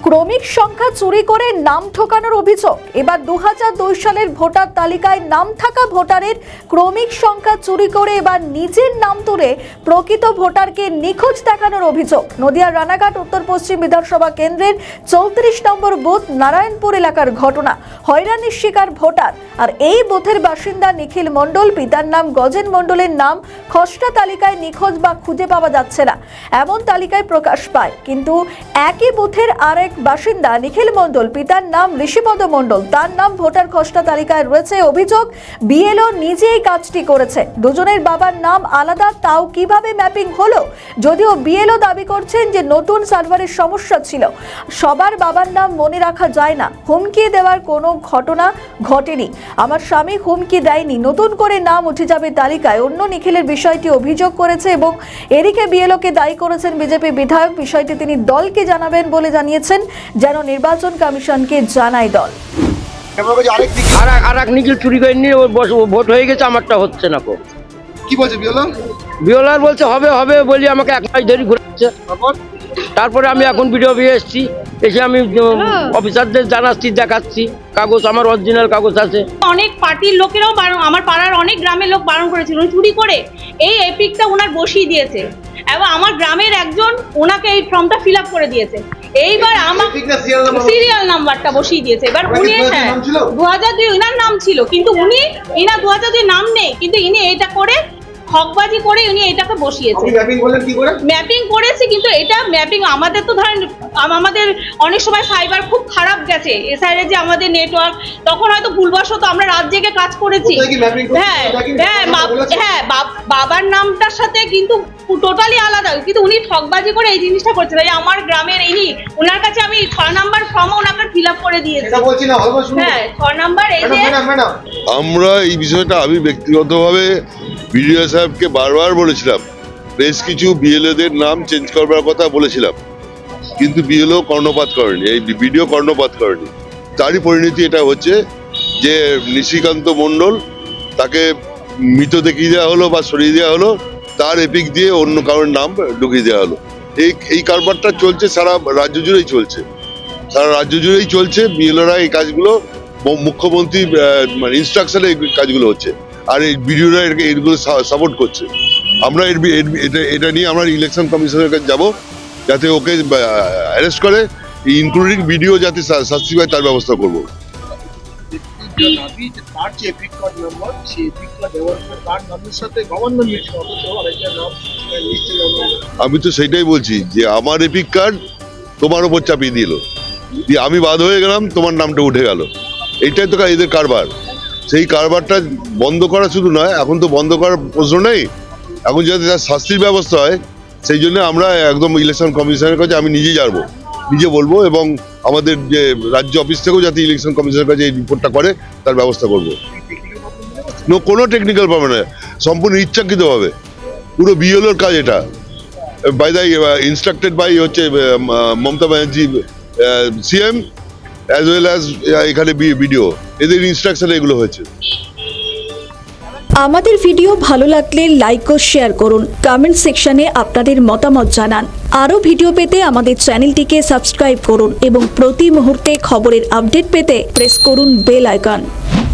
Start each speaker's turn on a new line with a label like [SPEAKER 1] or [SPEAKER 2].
[SPEAKER 1] ক্রমিক সংখ্যা চুরি করে নাম ঠকানোর অভিযোগ। এবার 2002 সালের ভোটার তালিকায় নাম থাকা ভোটারের ক্রমিক সংখ্যা চুরি করে এবার নিজের নাম তুলে প্রকৃত ভোটারকে নিখোঁজ দেখানোর অভিযোগ। নদিয়ার রানাঘাট উত্তর পশ্চিম বিধানসভা কেন্দ্রের 34 নম্বর বুথ নারায়ণপুর এলাকার ঘটনা। হয়রানির শিকার ভোটার, আর এই বুথের বাসিন্দা নিখিল মণ্ডল। পিতার নাম গজেন মণ্ডলের নাম খসড়া তালিকায় নিখোঁজ বা খুঁজে পাওয়া যাচ্ছে না, এমন তালিকায় প্রকাশ পায়। কিন্তু একই বুথের আরেক বাসিন্দা নিখিল মণ্ডল, পিতার নাম ঋষিপদ মণ্ডল, তার নাম ভোটার খসড়া তালিকায় রয়েছে। অভিযোগ, বিএলও নিজেই কাজটি করেছে। দুজনের বাবার নাম আলাদা, তাও কিভাবে ম্যাপিং হলো? যদিও বিএলও দাবি করছেন যে নতুন সার্ভারের সমস্যা ছিল, সবার বাবার নাম মনে রাখা যায় না। হুমকি দেওয়ার কোনো ঘটনা ঘটেনি, আমার স্বামী হুমকি দেয়নি, নতুন করে নাম উঠে যাবে তালিকায়। অন্য নিখিলের বিষয়টি অভিযোগ করেছে এবং এদিকে বিএলওকে দায়ী করেছেন বিজেপি বিধায়ক। বিষয়টি তিনি দলকে জানাবেন বলে জানিয়েছেন, যেন নির্বাচন কমিশনকে জানায় দল।
[SPEAKER 2] আর এক নিখিল চুরি করে নিয়ে ভোট হয়ে গেছে, আমারটা হচ্ছে না।
[SPEAKER 3] কি বলছে
[SPEAKER 2] বিওলার বলছে হবে হবে বলি আমাকে এক মাস ধরে ঘুরাচ্ছে। তারপরে আমি এখন ভিডিও পেয়ে এসেছি, এসে আমি অফিসারদের জানাচ্ছি, দেখাচ্ছি কাগজ, আমার অরিজিনাল কাগজ আছে।
[SPEAKER 4] অনেক পার্টির লোকেরাও আমার পাড়ার অনেক গ্রামের লোক বারণ করেছিল, উনি চুরি করে এই এপিকটা ওনার বসিয়ে দিয়েছে এবং আমার গ্রামের একজন ওনাকে এই ফর্মটা ফিল আপ করে দিয়েছে। এইবার আমার সিরিয়াল নাম্বারটা বসিয়ে দিয়েছে। এবার উনি 2002 ইনার নাম ছিল, কিন্তু উনি 2002 নাম নেই, কিন্তু ইনি এটা করে হকবাজি করে উনি এটাকে বসিয়েছে। ম্যাপিং করেছি, কিন্তু এটা ম্যাপিং আমাদের তো ধরেন আমাদের অনেক সময় সাইবার খুব খারাপ গেছে, এসআইএ যে আমাদের নেটওয়ার্ক, তখন হয়তো ভুলবশত আমরা রাত জেগে কাজ করেছি। হ্যাঁ, বাবার নামটার সাথে কিন্তু টোটালি আলাদা, কিন্তু উনি ঠকবাজি করে এই জিনিসটা করছেন। এই আমার গ্রামের ইনি, ওনার কাছে আমি 6 নাম্বার ফর্ম ওনাকে ফিল আপ করে দিয়েছি। হ্যাঁ, 6 নাম্বার। এই যে
[SPEAKER 3] আমরা এই বিষয়টা আমি ব্যক্তিগতভাবে বিডিও সাহেবকে বারবার বলেছিলাম, বেশ কিছু বিএলওদের নাম চেঞ্জ করবার কথা বলেছিলাম, কিন্তু বিএলও কর্ণপাত করেনি, এই ভিডিও কর্ণপাত করেনি। তারই পরিণতি এটা হচ্ছে যে নিশিকান্ত মণ্ডল, তাকে মৃত দেখিয়ে দেওয়া হলো বা সরিয়ে দেওয়া হলো, তার এপিক দিয়ে অন্য কারোর নাম ঢুকিয়ে দেওয়া হলো। এই কারবারটা চলছে সারা রাজ্য জুড়েই চলছে, সারা রাজ্য জুড়েই চলছে। বিএলওরা এই কাজগুলো মুখ্যমন্ত্রী মানে ইনস্ট্রাকশনে এই কাজগুলো হচ্ছে, আর এই ভিডিওরা এগুলো সাপোর্ট করছে। আমরা এটা নিয়ে আমরা ইলেকশন কমিশনের কাছে যাবো, যাতে ওকে অ্যারেস্ট করে, ইনক্লুডিং ভিডিও যাতে শাস্তি পায় তার ব্যবস্থা করবো। আমি তো সেটাই বলছি যে আমার এপিক কার্ড তোমার উপর চাপিয়ে দিল, দিয়ে আমি বাদ হয়ে গেলাম, তোমার নামটা উঠে গেল। এইটাই তো এদের কারবার। সেই কারবারটা বন্ধ করা শুধু নয়, এখন তো বন্ধ করার প্রশ্ন নেই, এখন যাতে তার শাস্তির ব্যবস্থা হয়, সেই জন্য আমরা একদম ইলেকশন কমিশনের কাছে আমি নিজে যাবো, নিজে বলবো, এবং আমাদের যে রাজ্য অফিস থেকেও যাতে ইলেকশন কমিশনের কাছে এই রিপোর্টটা করে তার ব্যবস্থা করবো। কোনো টেকনিক্যাল পাবে না, সম্পূর্ণ ইচ্ছাকৃতভাবে পুরো বিএলওর কাজ এটা, বাই দ্য ইনস্ট্রাক্টেড বাই হচ্ছে Mamata Banerjee CM as well as এখানে ভিডিও, এদের ইনস্ট্রাকশনে এগুলো হয়েছে।
[SPEAKER 1] আমাদের ভিডিও ভালো লাগলে লাইক ও শেয়ার করুন, কমেন্ট সেকশনে আপনাদের মতামত জানান। আরও ভিডিও পেতে আমাদের চ্যানেলটিকে সাবস্ক্রাইব করুন এবং প্রতি মুহূর্তে খবরের আপডেট পেতে প্রেস করুন বেল আইকন।